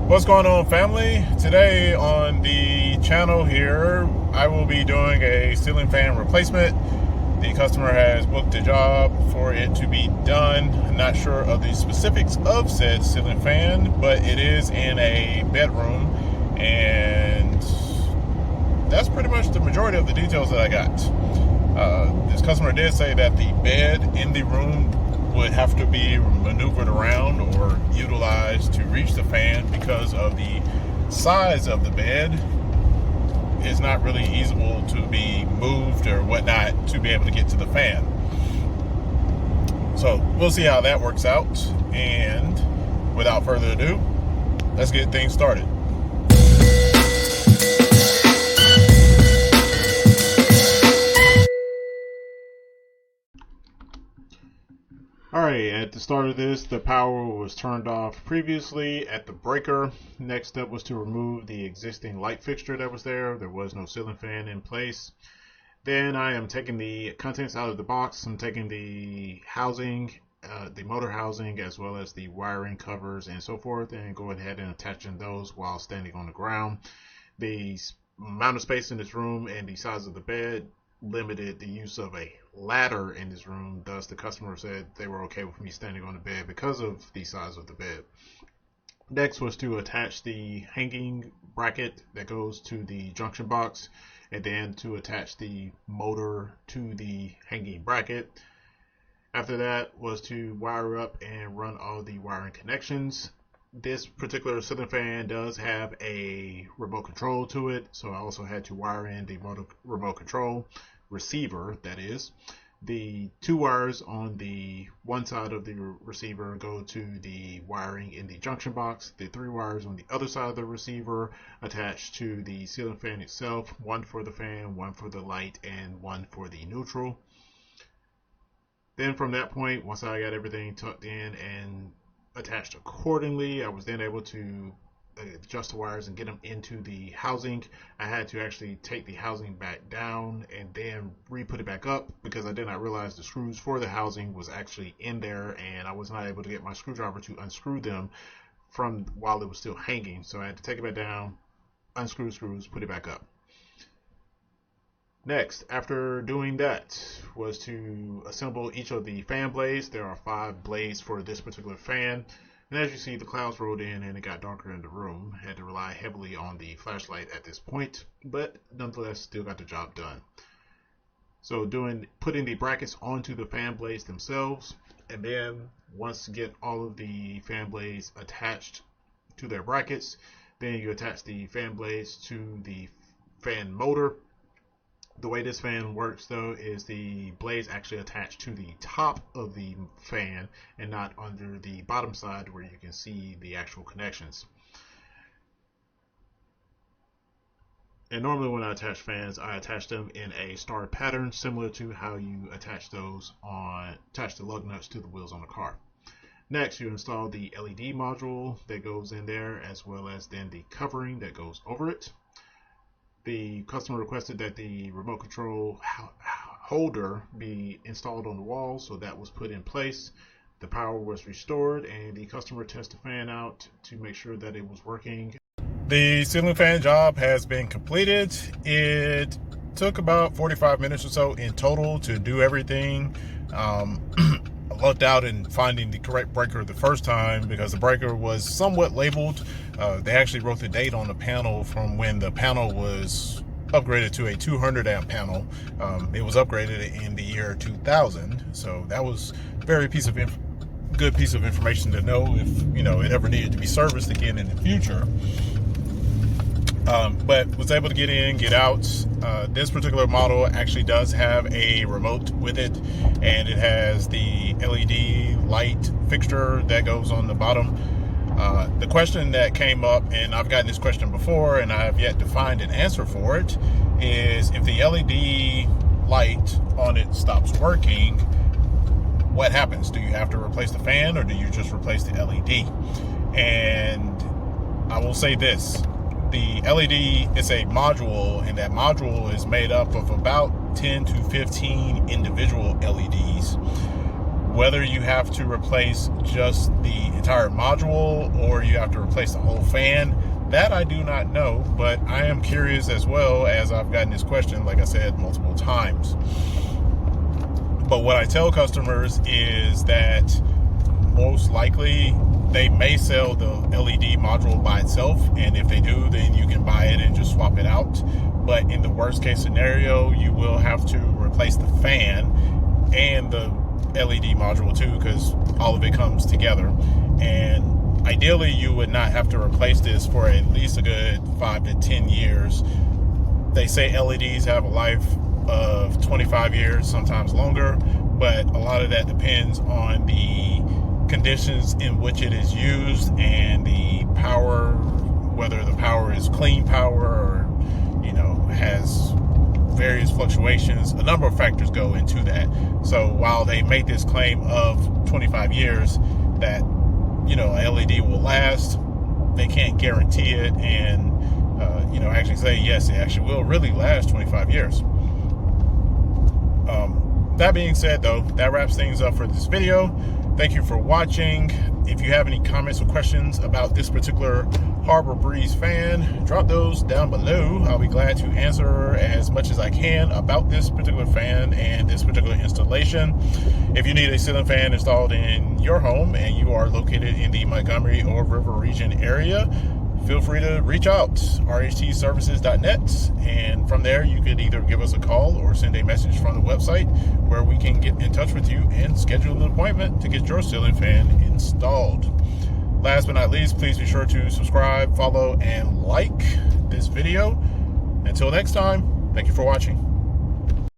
What's going on, family? Today on the channel here, I will be doing a ceiling fan replacement. The customer has booked a job for it to be done. I'm not sure of the specifics of said ceiling fan, but it is in a bedroom, and that's pretty much the majority of the details that I got. This customer did say that the bed in the room would have to be maneuvered around or utilized to reach the fan because of the size of the bed is not really easable to be moved or whatnot to be able to get to the fan. So we'll see how that works out, and without further ado, let's get things started. Alright, at the start of this, the power was turned off previously at the breaker. Next step was to remove the existing light fixture that was there. There was no ceiling fan in place. Then I am taking the contents out of the box. I'm taking the housing, the motor housing, as well as the wiring covers and so forth, and go ahead and attaching those while standing on the ground. The amount of space in this room and the size of the bed limited the use of a ladder in this room. Thus, the customer said they were okay with me standing on the bed because of the size of the bed. Next was to attach the hanging bracket that goes to the junction box, and then to attach the motor to the hanging bracket. After that was to wire up and run all the wiring connections. This particular ceiling fan does have a remote control to it, so I also had to wire in the remote control receiver. That is, the two wires on the one side of the receiver go to the wiring in the junction box. The three wires on the other side of the receiver attach to the ceiling fan itself, one for the fan, one for the light, and one for the neutral. Then from that point, once I got everything tucked in and attached accordingly, I was then able to adjust the wires and get them into the housing. I had to actually take the housing back down and then re-put it back up because I did not realize the screws for the housing was actually in there, and I was not able to get my screwdriver to unscrew them from while it was still hanging. So I had to take it back down, unscrew screws, put it back up. Next, after doing that, was to assemble each of the fan blades. There are 5 blades for this particular fan. And as you see, the clouds rolled in and it got darker in the room. Had to rely heavily on the flashlight at this point, but nonetheless still got the job done. So putting the brackets onto the fan blades themselves, and then once you get all of the fan blades attached to their brackets, then you attach the fan blades to the fan motor. The way this fan works, though, is the blades actually attach to the top of the fan and not under the bottom side where you can see the actual connections. And normally when I attach fans, I attach them in a star pattern similar to how you attach the lug nuts to the wheels on a car. Next, you install the LED module that goes in there, as well as then the covering that goes over it. The customer requested that the remote control holder be installed on the wall, so that was put in place. The power was restored, and the customer tested the fan out to make sure that it was working. The ceiling fan job has been completed. It took about 45 minutes or so in total to do everything. I lucked out in finding the correct breaker the first time because the breaker was somewhat labeled. They actually wrote the date on the panel from when the panel was upgraded to a 200 amp panel. It was upgraded in the year 2000, so that was a very good piece of information to know if it ever needed to be serviced again in the future. But was able to get in, get out. This particular model actually does have a remote with it, and it has the LED light fixture that goes on the bottom. The question that came up, and I've gotten this question before and I have yet to find an answer for it, is if the LED light on it stops working, what happens? Do you have to replace the fan, or do you just replace the LED? And I will say this: the LED is a module, and that module is made up of about 10 to 15 individual LEDs. Whether you have to replace just the entire module or you have to replace the whole fan, that I do not know, but I am curious as well, as I've gotten this question, like I said, multiple times. But what I tell customers is that most likely they may sell the LED module by itself, and if they do, then you can buy it and just swap it out. But in the worst case scenario, you will have to replace the fan and the LED module too, because all of it comes together. And ideally you would not have to replace this for at least a good 5 to 10 years. They say LEDs have a life of 25 years, sometimes longer, but a lot of that depends on the conditions in which it is used and the power, whether the power is clean power or, has various fluctuations. A number of factors go into that. So while they make this claim of 25 years that a LED will last, they can't guarantee it and actually say yes, it actually will really last 25 years. That being said, though, that wraps things up for this video. Thank you for watching. If you have any comments or questions about this particular Harbor Breeze fan, drop those down below. I'll be glad to answer as much as I can about this particular fan and this particular installation. If you need a ceiling fan installed in your home and you are located in the Montgomery or River Region area, feel free to reach out, rhtservices.net, and from there you could either give us a call or send a message from the website where we can get in touch with you and schedule an appointment to get your ceiling fan installed. Last but not least, please be sure to subscribe, follow, and like this video. Until next time, thank you for watching.